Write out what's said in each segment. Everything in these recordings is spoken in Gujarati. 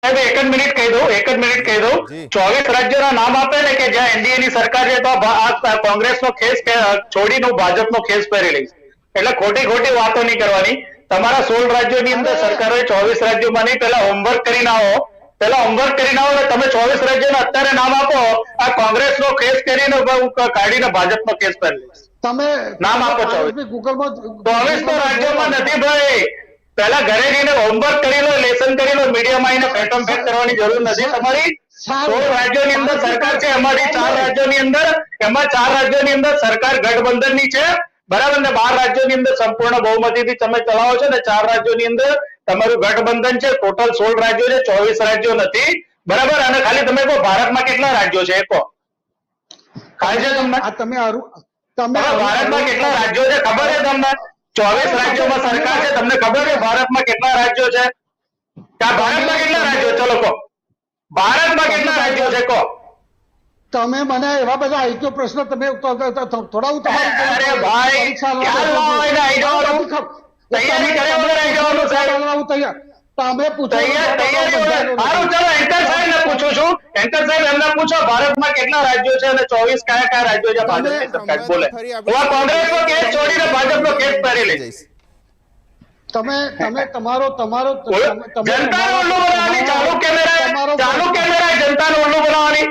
એક જ મિનિટ કહી દઉં 24 રાજ્યોના નામ આપે ને કે જ્યાં એનડીએ ની સરકાર છે તો કોંગ્રેસનો ખેસ છોડીને ભાજપનો ખેસ પહેરી લઈશ, એટલે ખોટી વાતો નહીં કરવાની. તમારા 16 રાજ્યોની અંદર સરકારોએ 24 રાજ્યોમાં નહીં, પેલા હોમવર્ક કરીને આવો ને તમે 24 રાજ્યોના અત્યારે નામ આપો. આ કોંગ્રેસનો કેસ કરીને કાઢીને ભાજપનો કેસ પહેરી લઈશ. તમે નામ આપો 24 તો રાજ્યોમાં નથી ભાઈ. પેલા ઘરે જઈને હોમવર્ક કરી લો, લેસન કરી લો, મીડિયામાં આવીને ફેટમ ફેટ કરવાની જરૂર નથી. તમારી 16 રાજ્યોની અંદર સરકાર છે, એમાંથી 4 રાજ્યોની અંદર સરકાર ગઠબંધનની છે, બરાબર ને? 12 રાજ્યોની અંદર સંપૂર્ણ બહુમતીથી તમે ચલાવો છો ને 4 રાજ્યોની અંદર તમારું ગઠબંધન છે. ટોટલ 16 રાજ્યો છે, 24 રાજ્યો નથી, બરાબર? અને ખાલી તમે કહો ભારતમાં કેટલા રાજ્યો છે? કહો ખાલી છે તમને? ભારતમાં કેટલા રાજ્યો છે ખબર છે તમને? 24 રાજ્યોમાં સરકાર છે, તમને ખબર છે ભારતમાં કેટલા રાજ્યો છે? ભારતમાં કેટલા રાજ્યો? ચલો કહો, ભારતમાં કેટલા રાજ્યો છે? કહો. તમે મને એવા બધા આઈક્યુ પ્રશ્ન તમે થોડા અરે ભાઈ તૈયારી કર્યા વગર આવી જવાનું સાહેબ. તમે પૂછો. સારું, ચલો એન્કર સાહેબ ને પૂછું છું. એન્કર સાહેબ એમને પૂછો ભારતમાં કેટલા રાજ્યો છે અને 24 કયા રાજ્યો છે ભાજપની સરકાર બોલે. હું કોંગ્રેસનો કેસ છોડીને ભાજપનો કેસ પહેરી લઈશ. તમે તમારો જનતાનો ઉલ્લુ બનાવવાની, ચાલુ કેમેરાએ જનતાનો ઉલ્લુ બનાવવાની,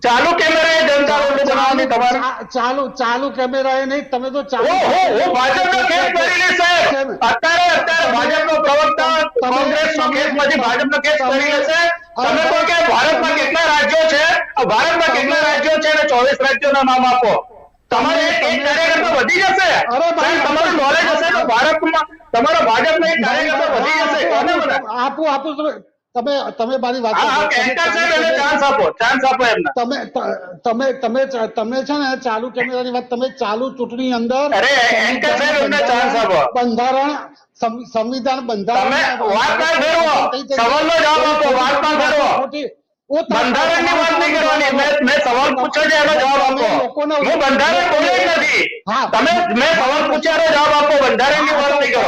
ચાલુ કેમેરાએ જનતાનો ઉલ્લુ બનાવવાની તમારે. ચાલુ કેમેરાએ નહીં, તમે તો હું ભાજપનો કેસ પહેરી લઈશ સાહેબ. અત્યારે ભાજપનો પ્રવક્તા કોંગ્રેસનો કેસમાંથી ભાજપનો કેસ કરી લેશે. તમે કહો કે ભારતમાં કેટલા રાજ્યો છે અને 24 રાજ્યોના નામ આપો. તમારે એક કાર્યકર્તા વધી જશે. તમારું નોલેજ હશે તો ભારતમાં તમારો ભાજપનો એક કાર્યકર્તા વધી જશે. આપો તમે મારી વાત ચાન્સ આપો એમને. તમે છે ને ચાલુ કેમેરાની વાત, તમે ચાલુ ચૂંટણી અંદર બંધારણ સંવિધાન બંધારણ સવાલનો જવાબ આપો. વાત ના કરો, બંધારણની વાત નહીં કરવાની. મેં સવાલ પૂછ્યો છે એનો જવાબ આપો. હું બંધારણ બોલ્યો જ નથી. મેં સવાલ પૂછ્યો એનો જવાબ આપો. બંધારણની વાત નહીં કરો.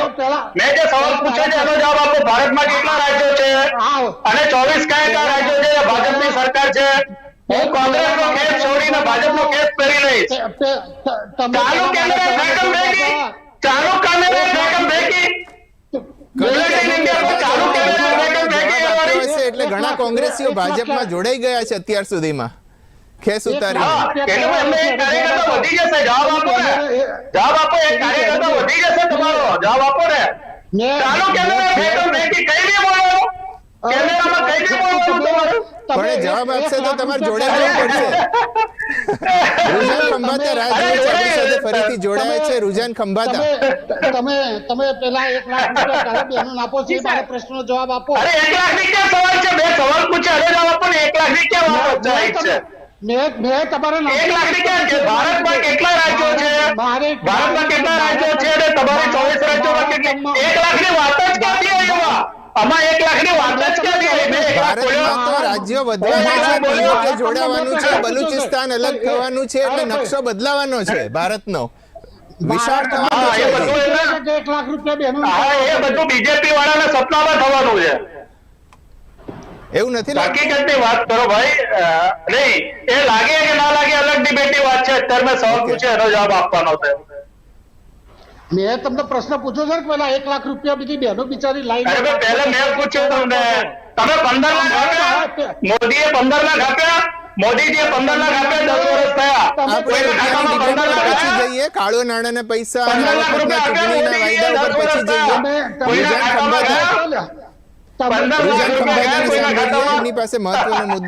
મેં જે સવાલ પૂછ્યો છે એનો જવાબ આપો. ભારતમાં કેટલા રાજ્યો છે અને 24 કયા રાજ્યો છે? ભાજપની સરકાર છે. હું કોંગ્રેસનો કેસ છોડીને ભાજપનો કેસ પહેરી લઈશ. ચાલુ કેમેરા ફેકમ ભેગી, ચાલુ કેમેરા ફેકમ ભેગી, એટલે ઘણા કોંગ્રેસીઓ ભાજપમાં જોડાઈ ગયા છે અત્યાર સુધીમાં ખેસ ઉતારી. વધી જશે. જવાબ આપો ને, જવાબ આપો. એક કાર્યકર્તા વધી જશે તમારો. જવાબ આપો ને. ચાલુ કેમેરા ફેકમ ભેગી કઈ નહીં બોલો. કેમેરામાં કઈ નહીં બોલો તમારું. પણ જવાબ આપશે તો તમારે જોડાઈ જવું પડશે. રુઝાન ખંભાતા રાજ્ય સાથે ફરીથી જોડાય છે. રુઝાન ખંભાતા, તમે પેલા 1 લાખ રૂપિયા તારા બહેનો આપો છો, મારા પ્રશ્નનો જવાબ આપો. અરે 1 લાખ ની ક્યાં સવાલ છે? બે સવાલ પૂછ્યા એનો જવાબ આપો ને. 1 લાખ ની ક્યાં વાત છે? મેં તમારા 1 લાખ ની ક્યાં છે? ભારતમાં કેટલા રાજ્યો છે? ભારતમાં કેટલા રાજ્યો છે અને તમારે 24 રાજ્યોમાં કેટલા? 1 લાખ ની વાત જ ક્યાંથી આવી? આમાં 1 લાખ ની વાત જ ક્યાંથી આવી? ભારતમાં તો રાજ્યો વધવાના છે, કે જોડાવાનું છે, બલુચિસ્તાન અલગ થવાનું છે, એટલે નકશો બદલાવાનો છે ભારતનો. વિશાળ એ બધું બીજેપી વાળાના સપનામાં થવાનું છે. એવું નથી લાગતું. હકીકતની વાત કરો ભાઈ. નહીં, એ લાગે કે ના લાગે અલગ ડિબેટની વાત છે. અત્યારે મેં સવાલ પૂછ્યો એનો જવાબ આપવાનો છે. મેં તમને પ્રશ્ન પૂછ્યો છે કે પેલા 1 લાખ રૂપિયા બધી બહેનો બિચારી લાઈન. અરે પહેલા મેં પૂછ્યું તમને. તમે 15 લાખ આપ્યા, મોદીએ 15 લાખ આપ્યા, મોદીજીએ 15 લાખ આપ્યા, 10 વર્ષ થયા. પછી જઈએ કાળો નાણાંના પૈસા, 15 લાખ રૂપિયા ચૂંટણીના વાયદા ઉપર પછી જઈએ. કોઈના ખાતામાં ગયા? 15 લાખ રૂપિયા ગયા કોઈના ખાતામાં? એમની પાસે મહત્વનો મુદ્દો